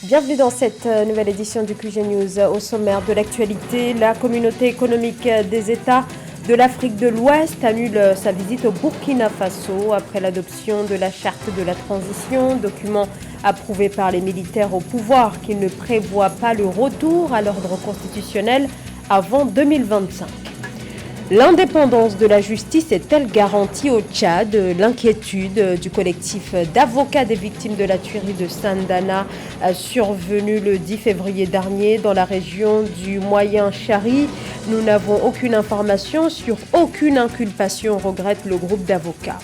Bienvenue dans cette nouvelle édition du QG News. Au sommaire de l'actualité, la communauté économique des États de l'Afrique de l'Ouest annule sa visite au Burkina Faso après l'adoption de la charte de la transition, document approuvé par les militaires au pouvoir qui ne prévoit pas le retour à l'ordre constitutionnel avant 2025. L'indépendance de la justice est-elle garantie au Tchad? L'inquiétude du collectif d'avocats des victimes de la tuerie de Sandana survenue le 10 février dernier dans la région du Moyen Chari. Nous n'avons aucune information sur aucune inculpation, regrette le groupe d'avocats.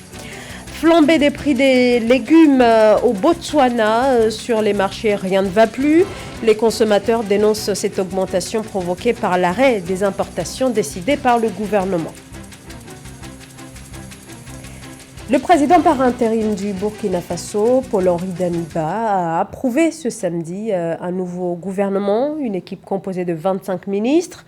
Flambée des prix des légumes au Botswana, sur les marchés, rien ne va plus. Les consommateurs dénoncent cette augmentation provoquée par l'arrêt des importations décidé par le gouvernement. Le président par intérim du Burkina Faso, Paul-Henri Damiba, a approuvé ce samedi un nouveau gouvernement, une équipe composée de 25 ministres.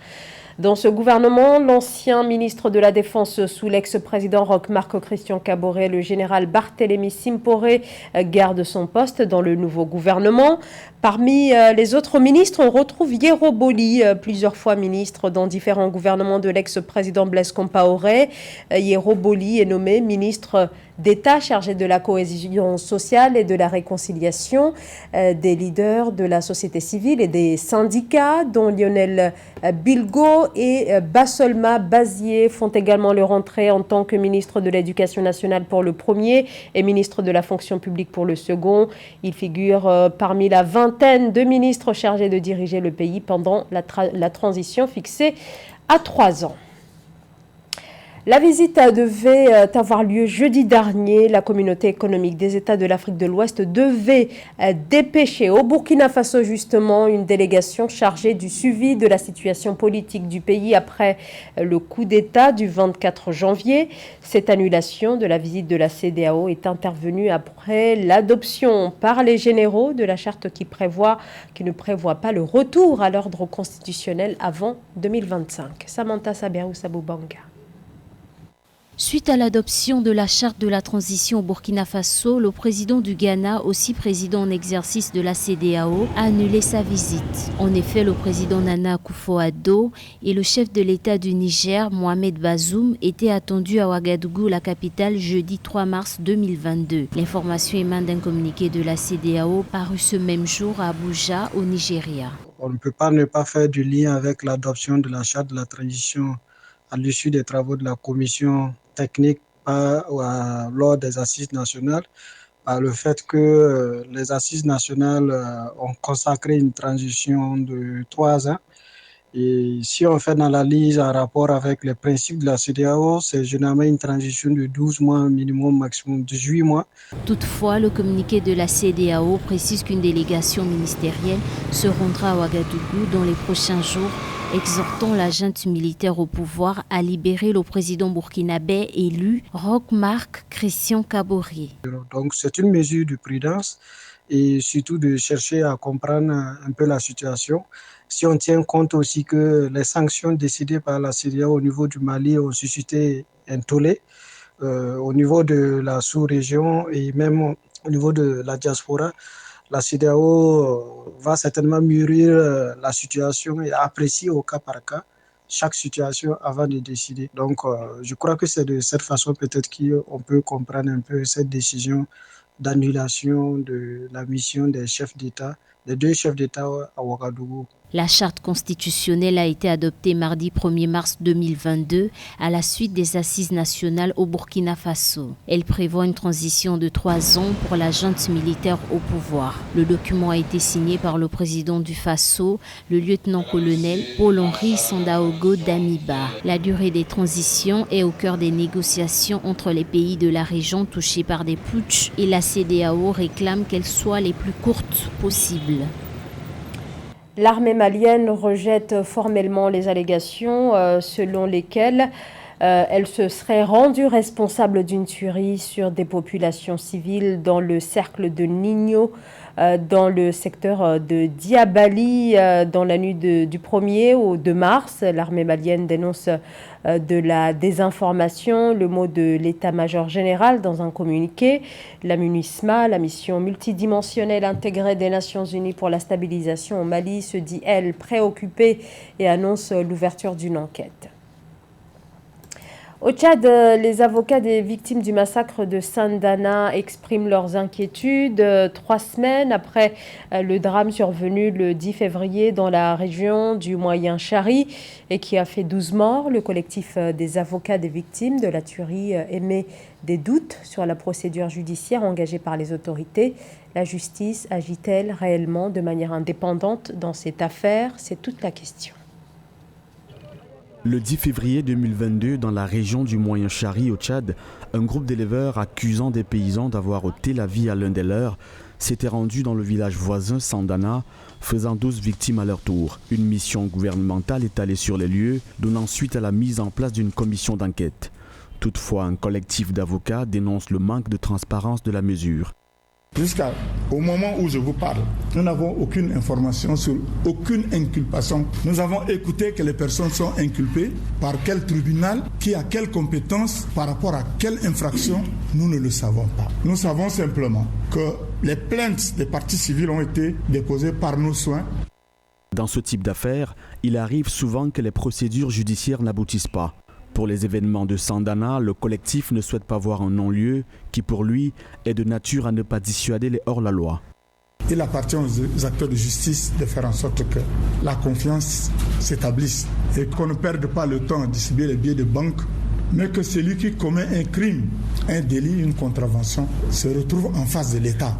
Dans ce gouvernement, l'ancien ministre de la Défense sous l'ex-président Roch-Marc Christian Kaboré, le général Barthélemy Simporé, garde son poste dans le nouveau gouvernement. Parmi les autres ministres, on retrouve Yero Boli, plusieurs fois ministre dans différents gouvernements de l'ex-président Blaise Compaoré. Yero Boli est nommé ministre d'État chargé de la cohésion sociale et de la réconciliation. Des leaders de la société civile et des syndicats, dont Lionel Bilgo et Bassolma Bazier, font également leur entrée en tant que ministre de l'Éducation nationale pour le premier et ministre de la fonction publique pour le second. Ils figurent parmi la vingtaine de ministres chargés de diriger le pays pendant la transition fixée à 3 ans. La visite devait avoir lieu jeudi dernier. La communauté économique des États de l'Afrique de l'Ouest devait dépêcher au Burkina Faso justement une délégation chargée du suivi de la situation politique du pays après le coup d'État du 24 janvier. Cette annulation de la visite de la CEDEAO est intervenue après l'adoption par les généraux de la charte qui ne prévoit pas le retour à l'ordre constitutionnel avant 2025. Samantha Saberou Saboubanga. Suite à l'adoption de la charte de la transition au Burkina Faso, le président du Ghana, aussi président en exercice de la CEDEAO, a annulé sa visite. En effet, le président Nana Akufo-Addo et le chef de l'État du Niger, Mohamed Bazoum, étaient attendus à Ouagadougou, la capitale, jeudi 3 mars 2022. L'information émane d'un communiqué de la CEDEAO paru ce même jour à Abuja, au Nigeria. On ne peut pas ne pas faire du lien avec l'adoption de la charte de la transition à l'issue des travaux de la commission technique lors des assises nationales, par le fait que les assises nationales ont consacré une transition de 3 ans. Et si on fait une analyse en rapport avec les principes de la CEDEAO, c'est généralement une transition de 12 mois, minimum, maximum 18 mois. Toutefois, le communiqué de la CEDEAO précise qu'une délégation ministérielle se rendra à Ouagadougou dans les prochains jours, exhortant la junte militaire au pouvoir à libérer le président burkinabé élu Roch-Marc Christian Kaboré. Donc c'est une mesure de prudence et surtout de chercher à comprendre un peu la situation. Si on tient compte aussi que les sanctions décidées par la CEDEAO au niveau du Mali ont suscité un tollé, au niveau de la sous-région et même au niveau de la diaspora, la CEDEAO va certainement mûrir la situation et apprécier au cas par cas chaque situation avant de décider. Donc, je crois que c'est de cette façon peut-être qu'on peut comprendre un peu cette décision d'annulation de la mission des chefs d'État, des 2 chefs d'État à Ouagadougou. La charte constitutionnelle a été adoptée mardi 1er mars 2022 à la suite des assises nationales au Burkina Faso. Elle prévoit une transition de 3 ans pour la junte militaire au pouvoir. Le document a été signé par le président du Faso, le lieutenant-colonel Paul-Henri Sandaogo Damiba. La durée des transitions est au cœur des négociations entre les pays de la région touchés par des putschs et la CEDEAO réclame qu'elles soient les plus courtes possibles. L'armée malienne rejette formellement les allégations selon lesquelles elle se serait rendue responsable d'une tuerie sur des populations civiles dans le cercle de Nino dans le secteur de Diabali dans la nuit du 1er au 2 mars. L'armée malienne dénonce de la désinformation, le mot de l'état-major général dans un communiqué. La MINUSMA, la mission multidimensionnelle intégrée des Nations Unies pour la stabilisation au Mali, se dit, elle, préoccupée et annonce l'ouverture d'une enquête. Au Tchad, les avocats des victimes du massacre de Sandana expriment leurs inquiétudes 3 semaines après le drame survenu le 10 février dans la région du Moyen Chari et qui a fait 12 morts. Le collectif des avocats des victimes de la tuerie émet des doutes sur la procédure judiciaire engagée par les autorités. La justice agit-elle réellement de manière indépendante dans cette affaire? C'est toute la question. Le 10 février 2022, dans la région du Moyen Chari au Tchad, un groupe d'éleveurs accusant des paysans d'avoir ôté la vie à l'un des leurs s'était rendu dans le village voisin Sandana, faisant 12 victimes à leur tour. Une mission gouvernementale est allée sur les lieux, donnant suite à la mise en place d'une commission d'enquête. Toutefois, un collectif d'avocats dénonce le manque de transparence de la mesure. Jusqu'au moment où je vous parle, nous n'avons aucune information sur aucune inculpation. Nous avons écouté que les personnes sont inculpées par quel tribunal, qui a quelle compétence, par rapport à quelle infraction, nous ne le savons pas. Nous savons simplement que les plaintes des parties civiles ont été déposées par nos soins. Dans ce type d'affaires, il arrive souvent que les procédures judiciaires n'aboutissent pas. Pour les événements de Sandana, le collectif ne souhaite pas voir un non-lieu qui, pour lui, est de nature à ne pas dissuader les hors-la-loi. Il appartient aux acteurs de justice de faire en sorte que la confiance s'établisse et qu'on ne perde pas le temps à distribuer les billets de banque, mais que celui qui commet un crime, un délit, une contravention, se retrouve en face de l'État.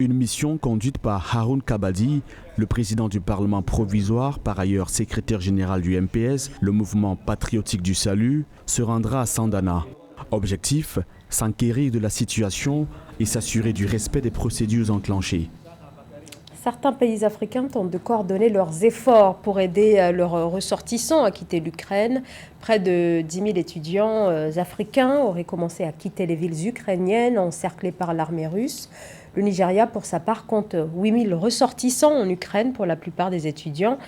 Une mission conduite par Haroun Kabadi, le président du Parlement provisoire, par ailleurs secrétaire général du MPS, le mouvement patriotique du salut, se rendra à Sandana. Objectif, s'enquérir de la situation et s'assurer du respect des procédures enclenchées. Certains pays africains tentent de coordonner leurs efforts pour aider leurs ressortissants à quitter l'Ukraine. Près de 10 000 étudiants africains auraient commencé à quitter les villes ukrainiennes encerclées par l'armée russe. Le Nigeria, pour sa part, compte 8 000 ressortissants en Ukraine pour la plupart des étudiants.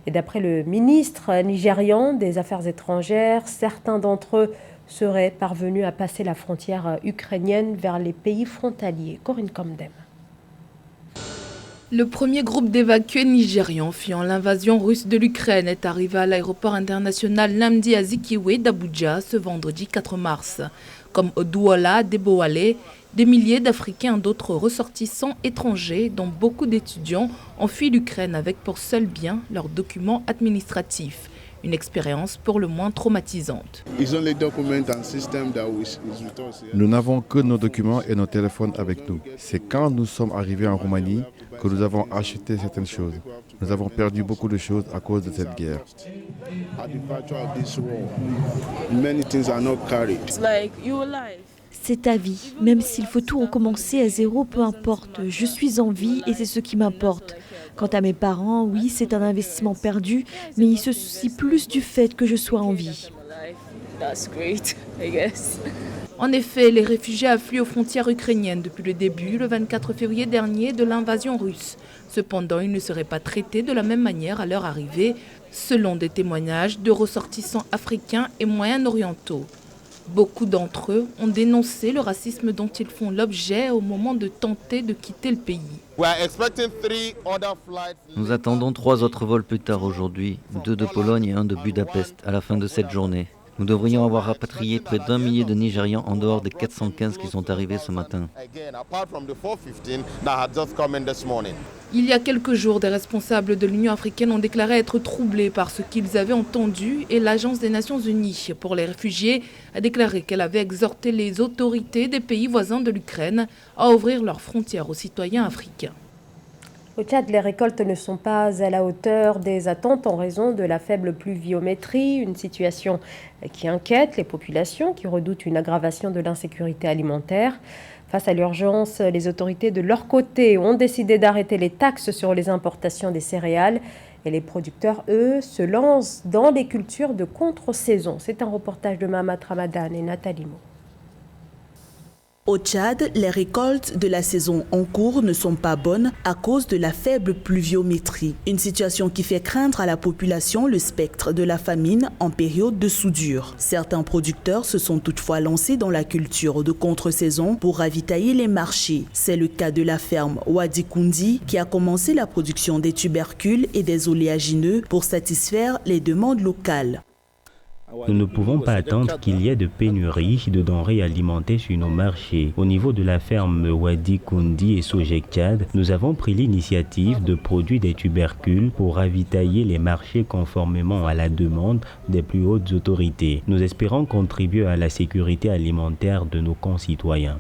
Et d'après le ministre nigérian des Affaires étrangères, certains d'entre eux seraient parvenus à passer la frontière ukrainienne vers les pays frontaliers. Corinne Comdem. Le premier groupe d'évacués nigérians fuyant l'invasion russe de l'Ukraine est arrivé à l'aéroport international Nnamdi Azikiwe d'Abuja ce vendredi 4 mars. Comme Odouola Debowale, des milliers d'Africains et d'autres ressortissants étrangers, dont beaucoup d'étudiants, ont fui l'Ukraine avec pour seul bien leurs documents administratifs. Une expérience pour le moins traumatisante. Nous n'avons que nos documents et nos téléphones avec nous. C'est quand nous sommes arrivés en Roumanie que nous avons acheté certaines choses. Nous avons perdu beaucoup de choses à cause de cette guerre. C'est ta vie. Même s'il faut tout recommencer à zéro, peu importe. Je suis en vie et c'est ce qui m'importe. Quant à mes parents, oui, c'est un investissement perdu, mais ils se soucient plus du fait que je sois en vie. En effet, les réfugiés affluent aux frontières ukrainiennes depuis le début, le 24 février dernier, de l'invasion russe. Cependant, ils ne seraient pas traités de la même manière à leur arrivée, selon des témoignages de ressortissants africains et moyen-orientaux. Beaucoup d'entre eux ont dénoncé le racisme dont ils font l'objet au moment de tenter de quitter le pays. Nous attendons 3 autres vols plus tard aujourd'hui, 2 de Pologne et 1 de Budapest, à la fin de cette journée. Nous devrions avoir rapatrié près d'1 millier de Nigérians en dehors des 415 qui sont arrivés ce matin. Il y a quelques jours, des responsables de l'Union africaine ont déclaré être troublés par ce qu'ils avaient entendu et l'Agence des Nations Unies pour les réfugiés a déclaré qu'elle avait exhorté les autorités des pays voisins de l'Ukraine à ouvrir leurs frontières aux citoyens africains. Au Tchad, les récoltes ne sont pas à la hauteur des attentes en raison de la faible pluviométrie, une situation qui inquiète les populations qui redoutent une aggravation de l'insécurité alimentaire. Face à l'urgence, les autorités de leur côté ont décidé d'arrêter les taxes sur les importations des céréales et les producteurs, eux, se lancent dans les cultures de contre-saison. C'est un reportage de Mahamat Ramadan et Nathalie Mo. Au Tchad, les récoltes de la saison en cours ne sont pas bonnes à cause de la faible pluviométrie. Une situation qui fait craindre à la population le spectre de la famine en période de soudure. Certains producteurs se sont toutefois lancés dans la culture de contre-saison pour ravitailler les marchés. C'est le cas de la ferme Wadi Koundi qui a commencé la production des tubercules et des oléagineux pour satisfaire les demandes locales. Nous ne pouvons pas attendre qu'il y ait de pénurie de denrées alimentaires sur nos marchés. Au niveau de la ferme Wadi Koundi et Sojek Tchad, nous avons pris l'initiative de produire des tubercules pour ravitailler les marchés conformément à la demande des plus hautes autorités. Nous espérons contribuer à la sécurité alimentaire de nos concitoyens.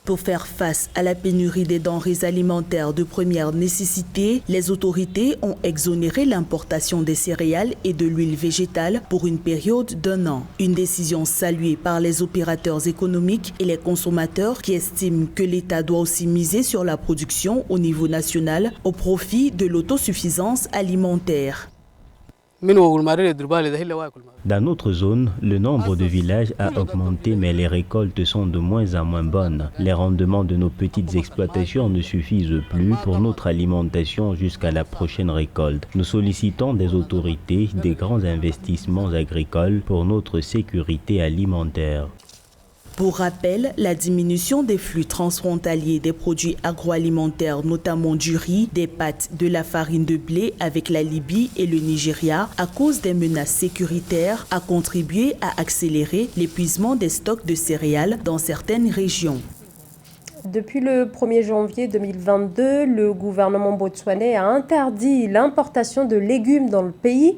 Pour faire face à la pénurie des denrées alimentaires de première nécessité, les autorités ont exonéré l'importation des céréales et de l'huile végétale pour une période d'1 an. Une décision saluée par les opérateurs économiques et les consommateurs qui estiment que l'État doit aussi miser sur la production au niveau national au profit de l'autosuffisance alimentaire. Dans notre zone, le nombre de villages a augmenté, mais les récoltes sont de moins en moins bonnes. Les rendements de nos petites exploitations ne suffisent plus pour notre alimentation jusqu'à la prochaine récolte. Nous sollicitons des autorités des grands investissements agricoles pour notre sécurité alimentaire. Pour rappel, la diminution des flux transfrontaliers des produits agroalimentaires, notamment du riz, des pâtes, de la farine de blé avec la Libye et le Nigeria, à cause des menaces sécuritaires, a contribué à accélérer l'épuisement des stocks de céréales dans certaines régions. Depuis le 1er janvier 2022, le gouvernement botswanais a interdit l'importation de légumes dans le pays.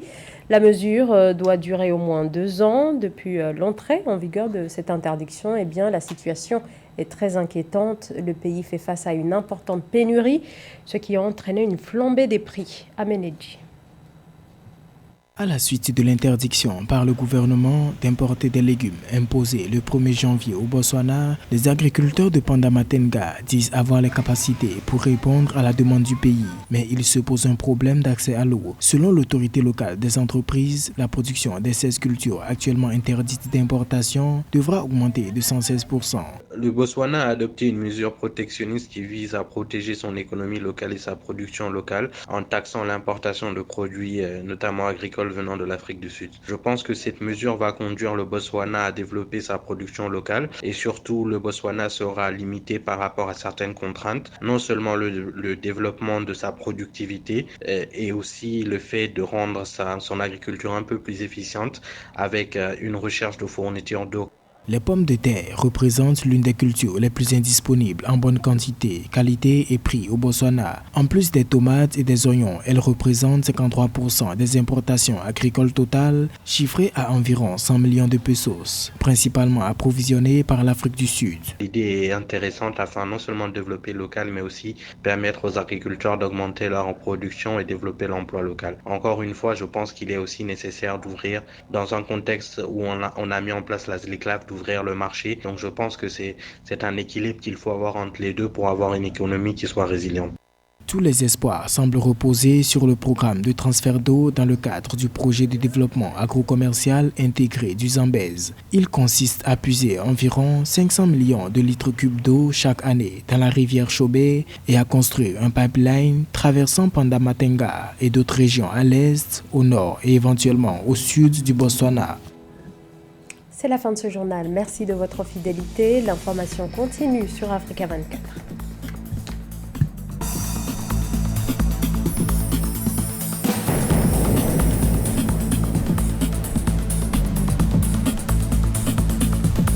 La mesure doit durer au moins 2 ans. Depuis l'entrée en vigueur de cette interdiction, eh bien, la situation est très inquiétante. Le pays fait face à une importante pénurie, ce qui a entraîné une flambée des prix. Amenedji. À la suite de l'interdiction par le gouvernement d'importer des légumes imposée le 1er janvier au Botswana, les agriculteurs de Pandamatenga disent avoir les capacités pour répondre à la demande du pays. Mais il se pose un problème d'accès à l'eau. Selon l'autorité locale des entreprises, la production des 16 cultures actuellement interdites d'importation devra augmenter de 116%. Le Botswana a adopté une mesure protectionniste qui vise à protéger son économie locale et sa production locale en taxant l'importation de produits, notamment agricoles, venant de l'Afrique du Sud. Je pense que cette mesure va conduire le Botswana à développer sa production locale et surtout le Botswana sera limité par rapport à certaines contraintes, non seulement le développement de sa productivité et aussi le fait de rendre son agriculture un peu plus efficiente avec une recherche de fourniture d'eau. Les pommes de terre représentent l'une des cultures les plus indisponibles en bonne quantité, qualité et prix au Botswana. En plus des tomates et des oignons, elles représentent 53% des importations agricoles totales, chiffrées à environ 100 millions de pesos, principalement approvisionnées par l'Afrique du Sud. L'idée est intéressante afin non seulement de développer local, mais aussi permettre aux agriculteurs d'augmenter leur production et développer l'emploi local. Encore une fois, je pense qu'il est aussi nécessaire d'ouvrir, dans un contexte où on a mis en place la ZLICLAF, d'ouvrir le marché. Donc je pense que c'est un équilibre qu'il faut avoir entre les deux pour avoir une économie qui soit résiliente. Tous les espoirs semblent reposer sur le programme de transfert d'eau dans le cadre du projet de développement agro-commercial intégré du Zambèze. Il consiste à puiser environ 500 millions de litres cubes d'eau chaque année dans la rivière Chobé et à construire un pipeline traversant Pandamatenga et d'autres régions à l'est, au nord et éventuellement au sud du Botswana. C'est la fin de ce journal. Merci de votre fidélité. L'information continue sur Africa 24.